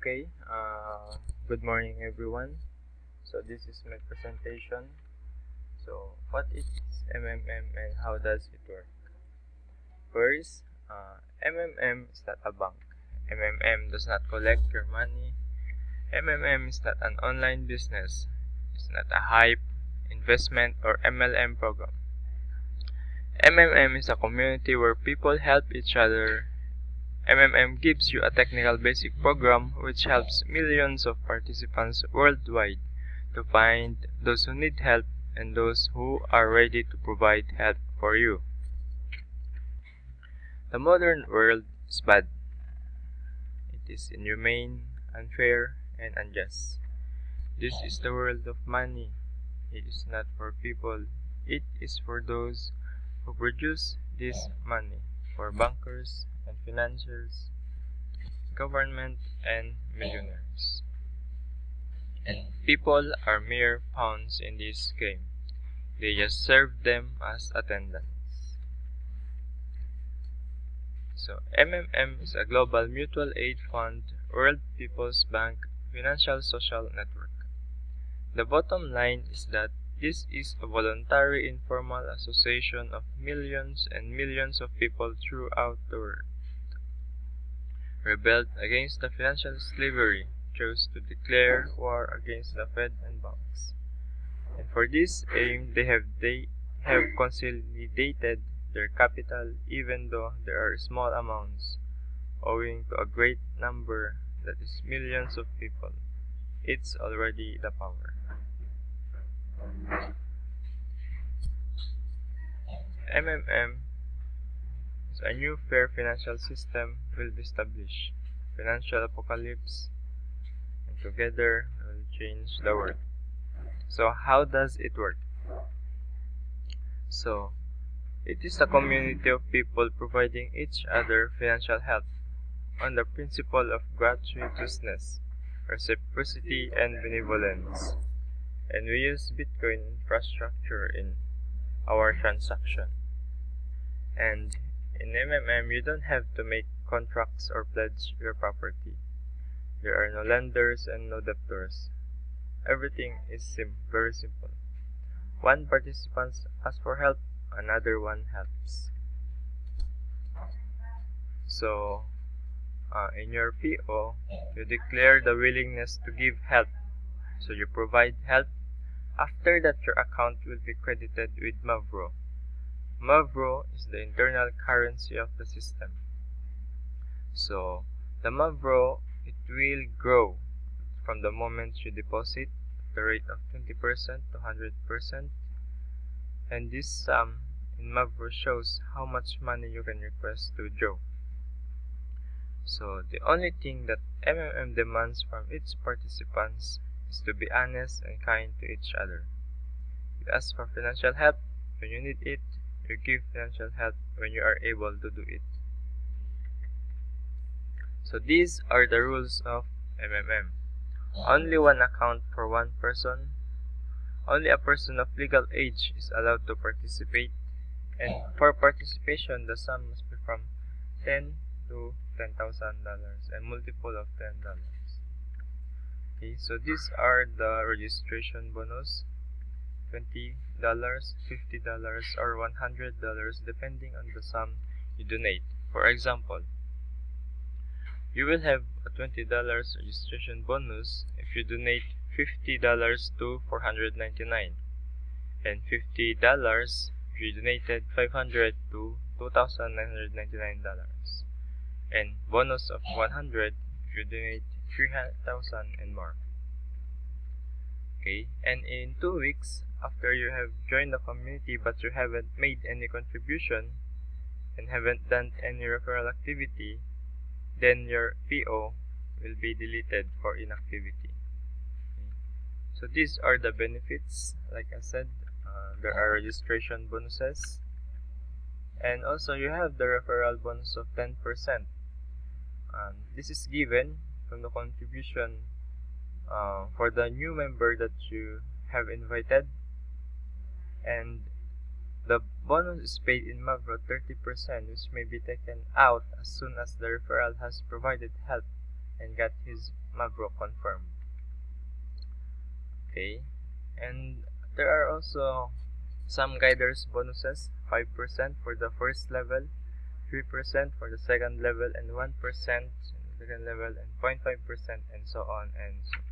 Okay, good morning everyone. So this is my presentation. So what is MMM and how does it work? First, MMM is not a bank. MMM does not collect your money. MMM is not an online business. It's not a hype, investment or MLM program. MMM is a community where people help each other. MMM gives you a technical basic program which helps millions of participants worldwide to find those who need help and those who are ready to provide help for you. The modern world is bad. It is inhumane, unfair, and unjust. This is the world of money. It is not for people. It is for those who produce this money, for bankers and financiers, government and millionaires. And people are mere pawns in this game. They just serve them as attendants. So MMM is a global mutual aid fund, World People's Bank financial social network. The bottom line is that this is a voluntary informal association of millions and millions of people throughout the world. Rebelled against the financial slavery, chose to declare war against the Fed and banks. And for this aim, they have consolidated their capital even though there are small amounts, owing to a great number, that is millions of people. It's already the power. MMM is a new fair financial system will be established. Financial apocalypse, and together will change the world. So how does it work? So it is a community of people providing each other financial help on the principle of gratuitousness, reciprocity, and benevolence. And we use Bitcoin infrastructure in our transaction. And in MMM, you don't have to make contracts or pledge your property. There are no lenders and no debtors. Everything is very simple. One participant asks for help, another one helps. So, in your PO, you declare the willingness to give help. So you provide help. After that, your account will be credited with Mavro. Mavro is the internal currency of the system. So, the Mavro, it will grow from the moment you deposit at the rate of 20% to 100%. And this sum in Mavro shows how much money you can request to draw. So, the only thing that MMM demands from its participants is to be honest and kind to each other. You ask for financial help when you need it. You give financial help when you are able to do it. So these are the rules of MMM. Only one account for one person. Only a person of legal age is allowed to participate. And for participation, the sum must be from $10 to $10,000 and multiple of $10. Okay, so these are the registration bonus. $20, $50, or $100 depending on the sum you donate. For example, you will have a $20 registration bonus if you donate $50 to 499 and $50 if you donated $500 to $2,999 and bonus of $100 if you donate $3,000 and more. Okay, and in 2 weeks after you have joined the community but you haven't made any contribution and haven't done any referral activity, then your PO will be deleted for inactivity. Okay. So these are the benefits. Like I said, there are registration bonuses, and also you have the referral bonus of 10%. This is given from the contribution for the new member that you have invited, and the bonus is paid in Mavro 30%, which may be taken out as soon as the referral has provided help and got his Mavro confirmed. Okay, and there are also some guiders bonuses, 5% for the first level, 3% for the second level, and 1% in the second level, and 0.5%, and so on and so on.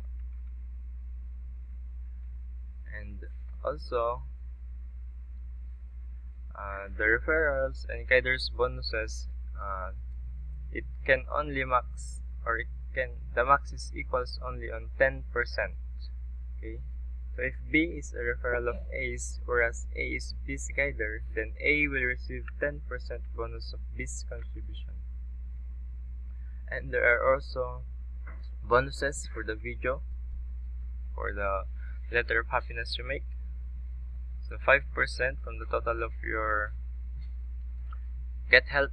And also, the referrals and guiders bonuses, it can only max, or the max is equals only on 10%. Okay, so if B is a referral of A's, whereas A is B's guider, then A will receive 10% bonus of B's contribution. And there are also bonuses for the video, for the letter of happiness you make. So 5% from the total of your get help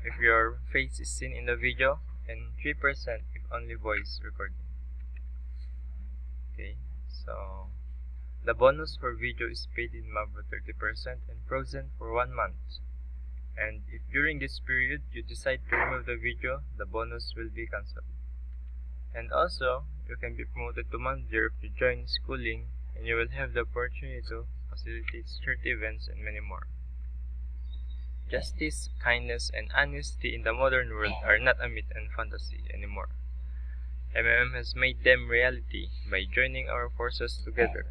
if your face is seen in the video, and 3% if only voice recording. Okay, so the bonus for video is paid in Mavro 30% and frozen for 1 month. And if during this period you decide to remove the video, the bonus will be cancelled. And also, you can be promoted to manager if you join schooling, and you will have the opportunity to facilitate charity events and many more. Justice, kindness, and honesty in the modern world are not a myth and fantasy anymore. MMM has made them reality by joining our forces together.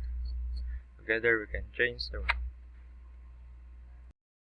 Together we can change the world.